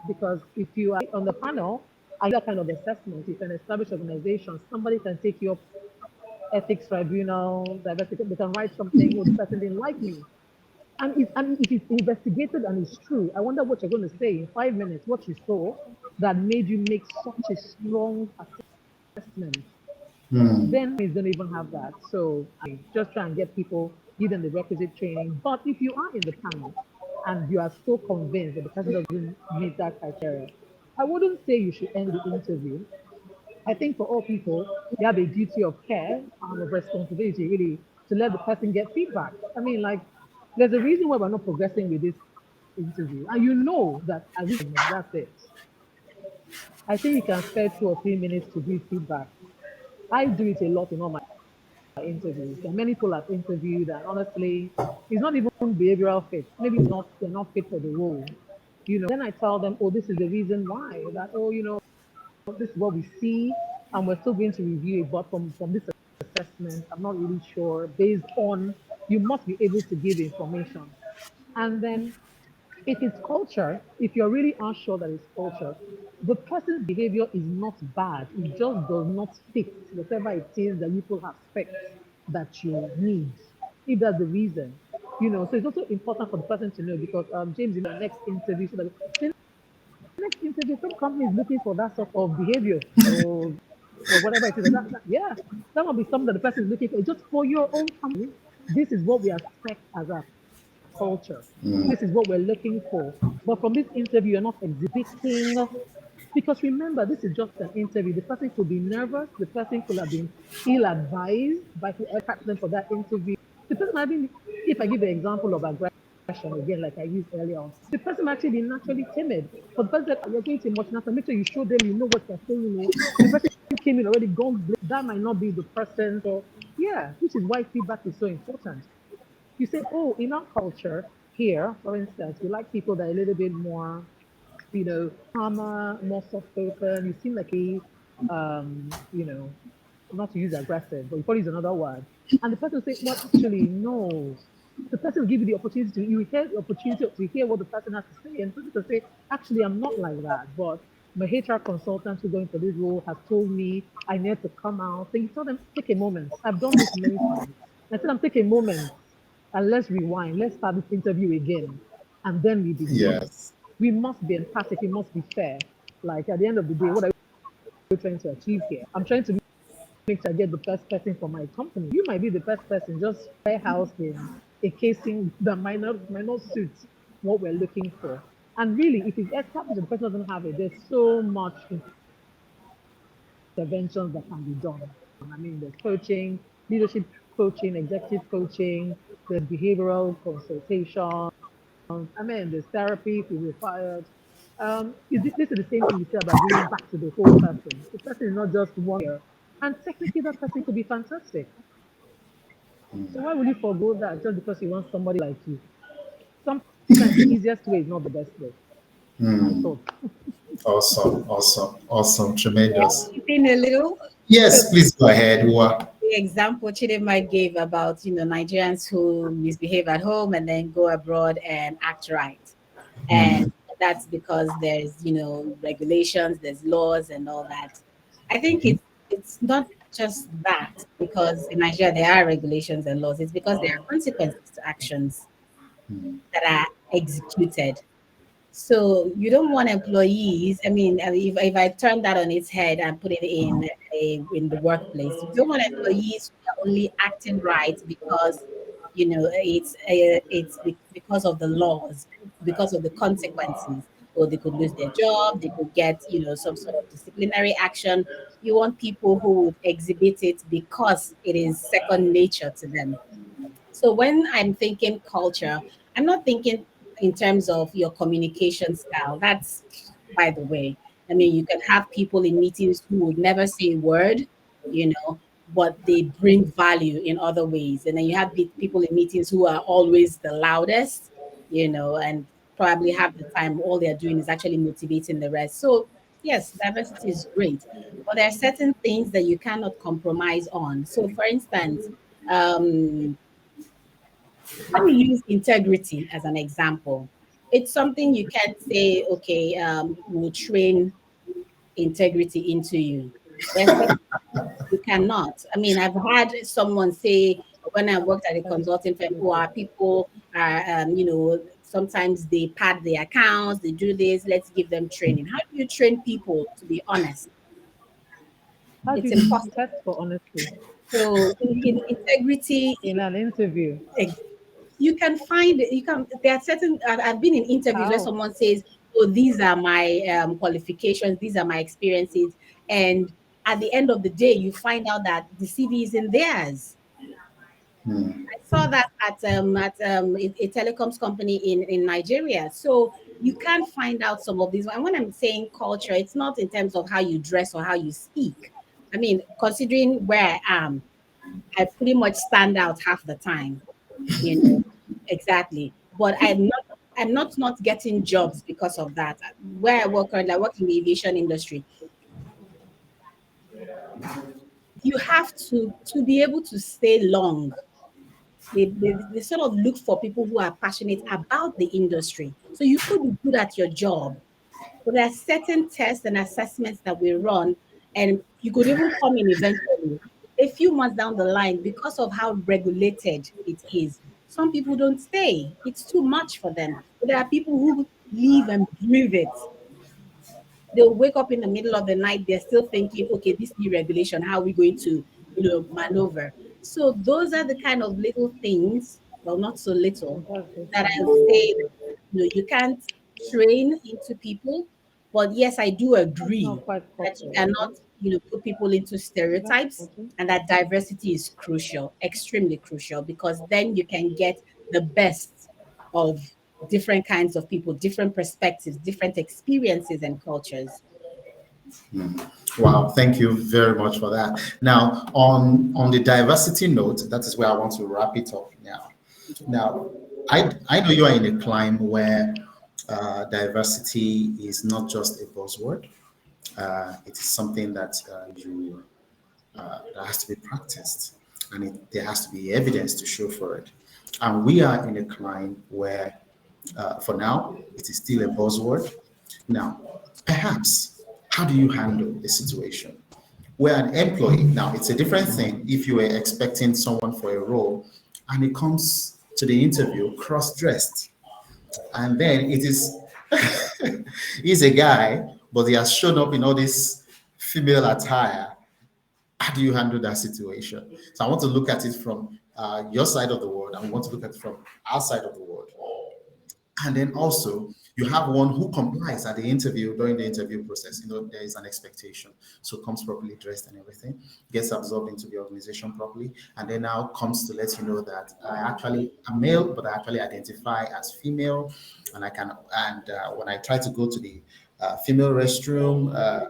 Because if you are on the panel, and that kind of assessment, if an established organization, somebody can take you up ethics tribunal, diversity, they can write something, oh, this person didn't like me. And if it's investigated and it's true, I wonder what you're going to say in 5 minutes, what you saw that made you make such a strong assessment. assessment. Mm. Then we don't even have that. So I just try and get people, give them the requisite training. But if you are in the panel and you are so convinced that the person doesn't meet that criteria, I wouldn't say you should end the interview. I think for all people, they have a duty of care and of responsibility really to let the person get feedback. I mean, like, there's a reason why we're not progressing with this interview. And you know that at this moment, that's it. I think you can spare 2 or 3 minutes to give feedback. I do it a lot in all my interviews. There are many people I've interviewed, and honestly, it's not even behavioral fit. Maybe it's not they're not fit for the role. Then I tell them, oh, this is the reason why. That oh, this is what we see, and we're still going to review it. But from this assessment, I'm not really sure. Based on you must be able to give information, and then if it's culture, if you're really unsure that it's culture, the person's behavior is not bad. It just does not fit whatever it is that you people have spec that you need. If that's the reason. So it's also important for the person to know because James, in the next interview, so that the next interview, some company is looking for that sort of behavior or whatever it is. Yeah, that might be something that the person is looking for. Just for your own company, this is what we expect as a culture. Mm. This is what we're looking for. But from this interview, you're not exhibiting. Because remember, this is just an interview. The person could be nervous. The person could have been ill-advised by whoever prepped them for that interview. The person might be, if I give an example of aggression again, like I used earlier on, the person might actually be naturally timid. But the person that you're going to emotional, make sure you show them you know what they're saying. The person came in already gone, that might not be the person. So yeah, which is why feedback is so important. You say, oh, in our culture here, for instance, we like people that are a little bit more, calmer, more soft-spoken. You seem like not to use aggressive, but you probably use another word. And the person will say, well, actually, no. The person will give you the opportunity you hear the opportunity to hear what the person has to say. And the person will say, actually, I'm not like that. But my HR consultant who's going for this role has told me I need to come out. So you tell them, take a moment. I've done this many times. I tell them, take a moment and let's rewind. Let's start this interview again. And then we begin. Yes. We must be empathic. We must be fair. Like at the end of the day, what are we trying to achieve here? I'm trying to make sure I get the best person for my company. You might be the best person, just warehoused in a casing that might not suit what we're looking for. And really, if it's established, the person doesn't have it. There's so much interventions that can be done. I mean, there's coaching, leadership coaching, executive coaching, there's behavioral consultation. I mean, there's therapy if required. This is the same thing you say about giving back to the whole person. The person is not just one year. And technically, that person could be fantastic. So why would you forgo that just because you want somebody like you? Sometimes the easiest way is not the best way. My Mm. thought. Awesome, awesome, awesome, Yeah, tremendous. in a little. So Yes, please go ahead. the example Chidinma gave about Nigerians who misbehave at home and then go abroad and act right, and Mm. that's because there's regulations, there's laws and all that. I think it's not just that because in Nigeria there are regulations and laws. It's because there are consequences to actions Mm. that are executed. So you don't want employees. If I turn that on its head and put it in the workplace, you don't want employees who are only acting right because because of the laws, because of the consequences, or they could lose their job, they could get some sort of disciplinary action. You want people who would exhibit it because it is second nature to them. So when I'm thinking culture, I'm not thinking in terms of your communication style. That's by the way. You can have people in meetings who would never say a word, you know, but they bring value in other ways. And then you have people in meetings who are always the loudest, and probably half the time all they're doing is actually motivating the rest. So yes, diversity is great, but there are certain things that you cannot compromise on. So for instance, um, let me use integrity as an example. It's something you can't say, okay, we'll train integrity into you. There's certain you cannot. I've had someone say when I worked at a consulting firm, who are people are, sometimes they pad their accounts, they do this, let's give them training. How do you train people to be honest? How do It's you impossible. test for honesty So in integrity, in an interview? you can find, there are certain, I've been in interviews where How? someone says, oh, these are my qualifications, these are my experiences, and at the end of the day you find out that the CV isn't theirs. Hmm. I saw that at a telecoms company in Nigeria. So you can find out some of these. And when I'm saying culture, it's not in terms of how you dress or how you speak. I mean, considering where I am, I pretty much stand out half the time, you know, exactly. But I'm not getting jobs because of that. Where I work currently, I work in the aviation industry. You have to be able to stay long. They sort of look for people who are passionate about the industry. So you could be good at your job, but there are certain tests and assessments that we run, and you could even come in eventually. A few months down the line, because of how regulated it is, some people don't stay. It's too much for them. But there are people who live and breathe it. They'll wake up in the middle of the night, they're still thinking, okay, this new regulation, how are we going to, maneuver? So those are the kind of little things, well, not so little, that I would say, you can't train into people. But yes, I do That's agree not quite that you proper. cannot, put people into That's stereotypes, okay. and that diversity is crucial, extremely crucial, because then you can get the best of different kinds of people, different perspectives, different experiences and cultures. Wow, thank you very much for that. Now, on the diversity note, that is where I want to wrap it up now. Now, I know you are in a climb where diversity is not just a buzzword. It is something that that has to be practiced, and there has to be evidence to show for it. And we are in a climb where, for now, it is still a buzzword. Now, perhaps, how do you handle a situation where an employee, now it's a different thing if you were expecting someone for a role and it comes to the interview cross-dressed, and then it is he's a guy, but he has shown up in all this female attire. How do you handle that situation? So I want to look at it from your side of the world, and we want to look at it from our side of the world. And then also, you have one who complies at the interview during the interview process. There is an expectation. So comes properly dressed and everything, gets absorbed into the organization properly, and then now comes to let you know that I actually am male, but I actually identify as female. And when I try to go to the female restroom, a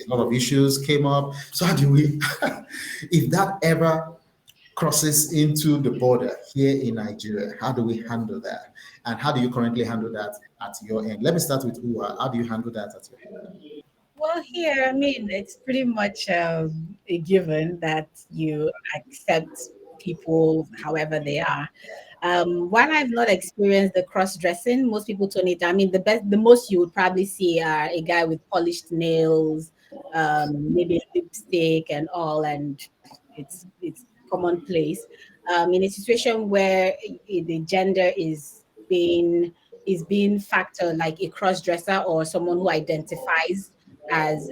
lot of issues came up. So how do we, if that ever crosses into the border here in Nigeria, how do we handle that? And how do you currently handle that at your end? Let me start with Uwa. How do you handle that at your end? Well, here, I mean, it's pretty much a given that you accept people however they are. While I've not experienced the cross dressing, most people turn it. I mean, the most you would probably see are a guy with polished nails, maybe lipstick and all, and it's commonplace. In a situation where the gender is being factored, like a cross dresser or someone who identifies as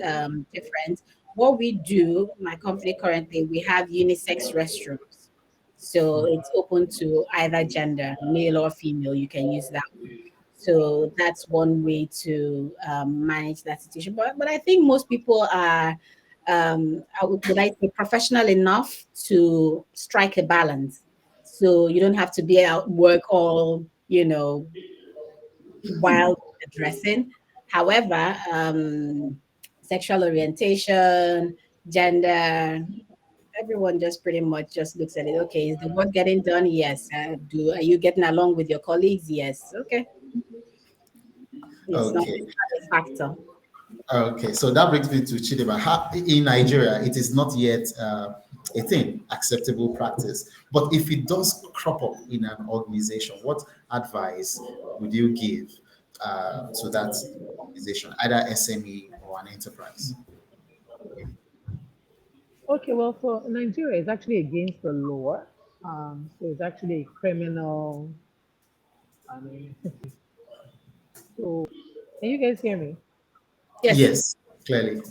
different. What we do, my company currently, we have unisex restrooms. So it's open to either gender, male or female. You can use that one. So that's one way to manage that situation. But I think most people are, would I say, professional enough to strike a balance. So you don't have to be out work all, while dressing. However, sexual orientation, gender, everyone just pretty much just looks at it. Okay, is the work getting done? Yes. Are you getting along with your colleagues? Yes. Okay, it's not Okay. a factor. Okay. So that brings me to Chidema. In Nigeria, it is not yet a thing, acceptable practice. But if it does crop up in an organization, what advice would you give to that organization, either SME or an enterprise? Okay, well, for Nigeria, it's actually against the law. So it's actually a criminal. I mean, so can you guys hear me? Yes. Yes, clearly.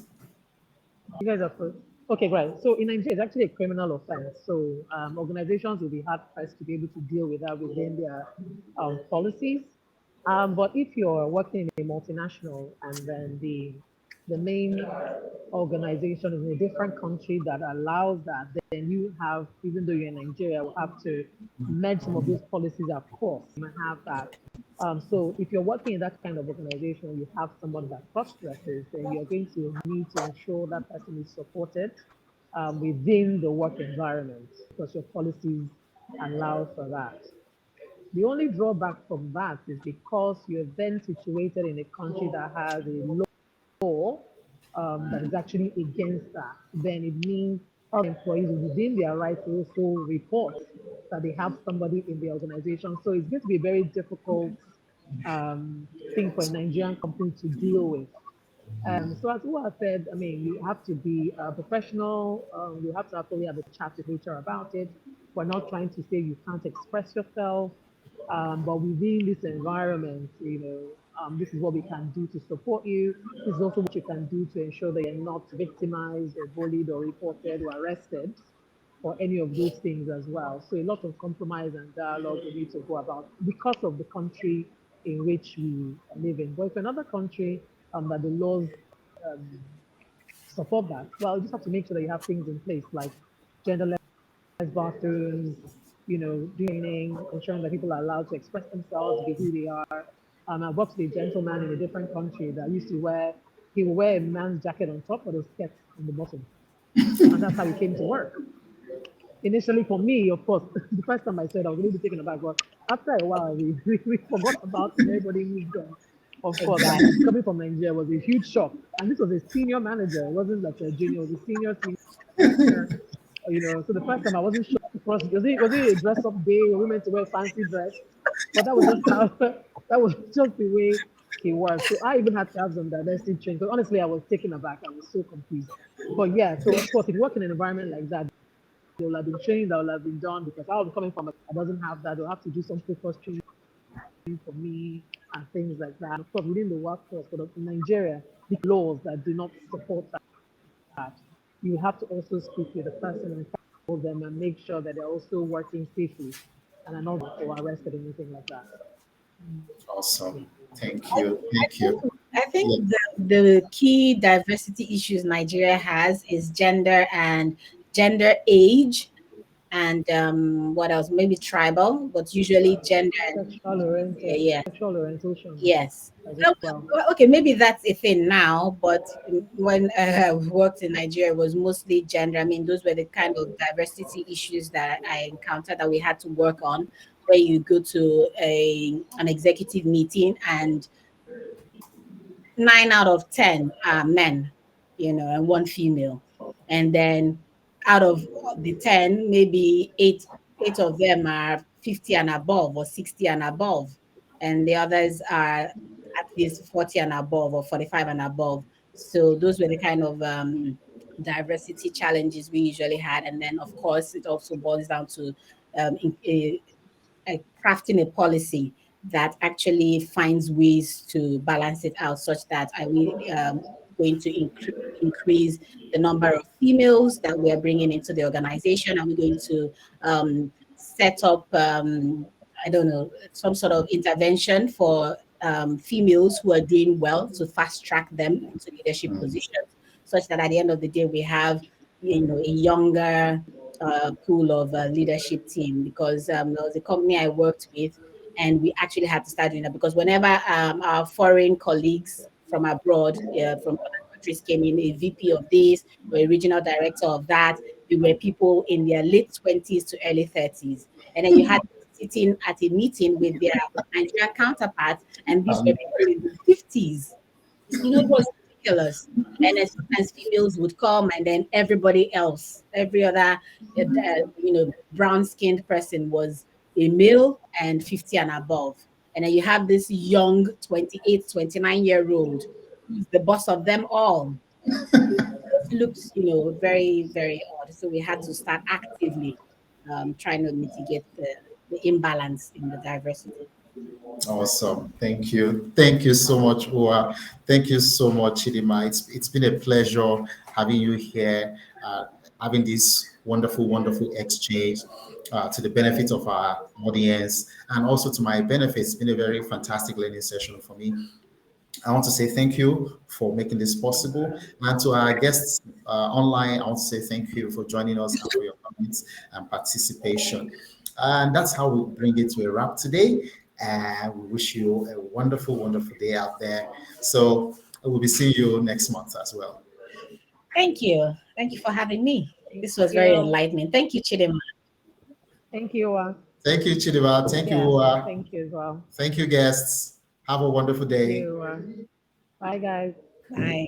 You guys are first. Okay, great. So in Nigeria, it's actually a criminal offense. So organizations will be hard pressed to be able to deal with that within their policies. But if you're working in a multinational and then the main organization is in a different country that allows that, then you have, even though you're in Nigeria, will have to merge some of those policies across. You might have that. So if you're working in that kind of organization, you have someone that cross-dresses, then you're going to need to ensure that person is supported within the work environment because your policies allow for that. The only drawback from that is because you're then situated in a country that has a law that is actually against that, then it means all employees within their right to also report that they have somebody in the organization. So it's going to be a very difficult thing for a Nigerian company to deal with. So as Ua said, I mean, you have to be a professional. You have to actually have a chat with HR about it. We're not trying to say you can't express yourself, but within this environment, this is what we can do to support you. This is also what you can do to ensure that you're not victimized or bullied or reported or arrested or any of those things as well. So a lot of compromise and dialogue we need to go about because of the country in which we live in. But if another country that the laws um, support that, well, you just have to make sure that you have things in place like genderless bathrooms, training, ensuring that people are allowed to express themselves, be who they are. I worked with a gentleman in a different country that used to he would wear a man's jacket on top but a skirt on the bottom. And that's how he came to work. Initially, for me, of course, the first time I said I was really taken aback, but after a while, we forgot about it. Everybody moved on. Of course, Exactly. coming from Nigeria was a huge shock. And this was a senior manager. It wasn't like a junior, it was a senior. So the first time I wasn't sure because was it a dress up day or we meant to wear fancy dress? But that was just how that was just the way he was. So I even had to have some diversity training. Because honestly, I was taken aback. I was so confused. But yeah, so of course, if you work in an environment like that, there will have been training that will have been done because I was coming from a doesn't have that. They'll have to do some focus training for me and things like that. And of course, within the workforce, but in Nigeria, the laws that do not support that, you have to also speak with the person and tell them and make sure that they're also working safely and are not or arrested or anything like that. Awesome. Thank I, you. I Thank think you. I Yeah. think the key diversity issues Nigeria has is gender and gender age and what else? Maybe tribal, but usually gender and yeah. Sexual orientation Yes. as well. Okay, maybe that's a thing now, but when we worked in Nigeria, it was mostly gender. I mean, those were the kind of diversity issues that I encountered that we had to work on, where you go to an executive meeting and 9 out of 10 are men, and one female. And then out of the 10, maybe eight of them are 50 and above or 60 and above. And the others are at least 40 and above or 45 and above. So those were the kind of diversity challenges we usually had. And then, of course, it also boils down to crafting a policy that actually finds ways to balance it out such that are we going to increase the number of females that we are bringing into the organization? Are we going to set up, I don't know, some sort of intervention for females who are doing well to fast track them into leadership positions, such that at the end of the day, we have, a younger pool of leadership team? Because there was a company I worked with, and we actually had to start doing that because whenever our foreign colleagues from abroad, from other countries came in, a VP of this or a regional director of that, they were people in their late 20s to early 30s. And then you had sitting at a meeting with their Nigerian counterparts, and these were people in the 50s. It was ridiculous. And then sometimes females would come, and then everybody else, every other, brown skinned person was a male and 50 and above. And then you have this young 28, 29-year-old who's the boss of them all. It looked, very, very odd. So we had to start actively trying to mitigate the imbalance in the diversity. Awesome. Thank you. Thank you so much, Ua. Thank you so much, Chidima. It's been a pleasure having you here, having this wonderful, wonderful exchange to the benefit of our audience and also to my benefit. It's been a very fantastic learning session for me. I want to say thank you for making this possible. And to our guests online, I want to say thank you for joining us and for your comments and participation. And that's how we bring it to a wrap today. And we wish you a wonderful, wonderful day out there. So we'll be seeing you next month as well. Thank you. Thank you for having me. This was very enlightening. Thank you, Chidima. Thank you. Thank you, Chidima. Thank you. Thank you as well. Thank you, guests. Have a wonderful day. Thank you. Bye, guys. Bye.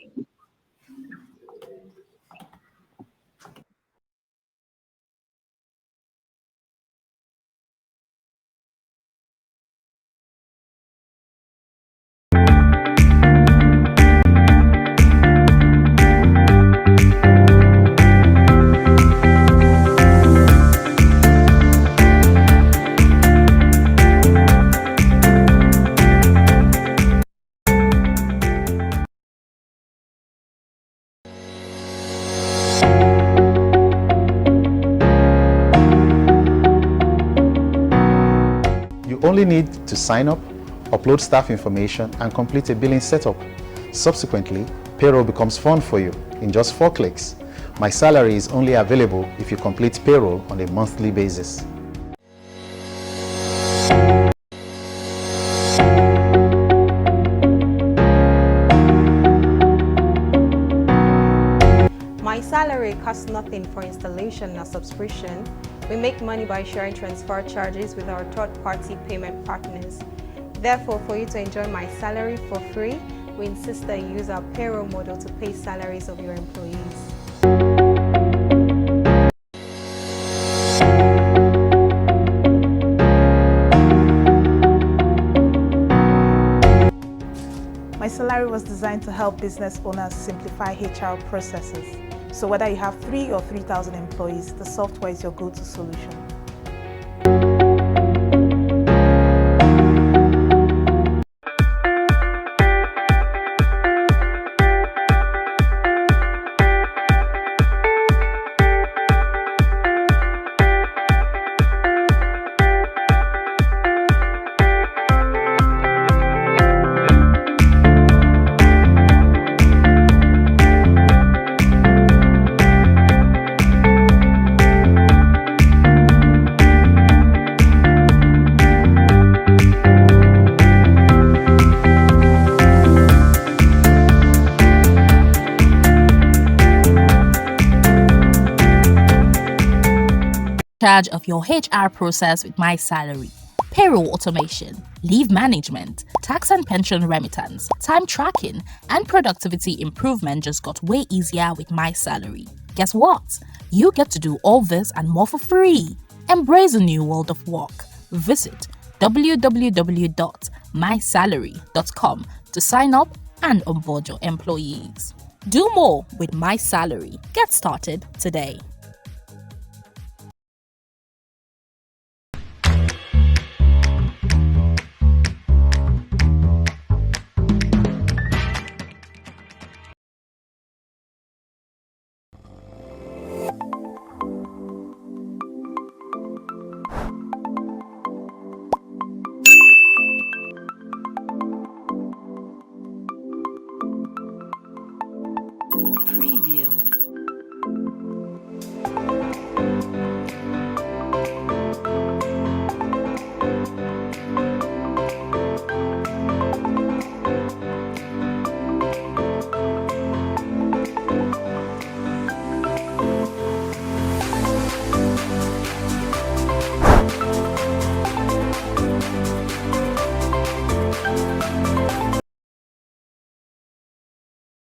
Only need to sign up, upload staff information, and complete a billing setup. Subsequently, payroll becomes fun for you in just 4 clicks. My salary is only available if you complete payroll on a monthly basis. My salary costs nothing for installation or subscription. We make money by sharing transfer charges with our third-party payment partners. Therefore, for you to enjoy my salary for free, we insist that you use our payroll model to pay salaries of your employees. My salary was designed to help business owners simplify HR processes. So whether you have 3 or 3,000 employees, the software is your go-to solution. Charge of your HR process with my salary. Payroll automation, leave management, tax and pension remittance, time tracking, and productivity improvement just got way easier with my salary. Guess what? You get to do all this and more for free. Embrace the new world of work. Visit www.mysalary.com to sign up and onboard your employees. Do more with my salary. Get started today.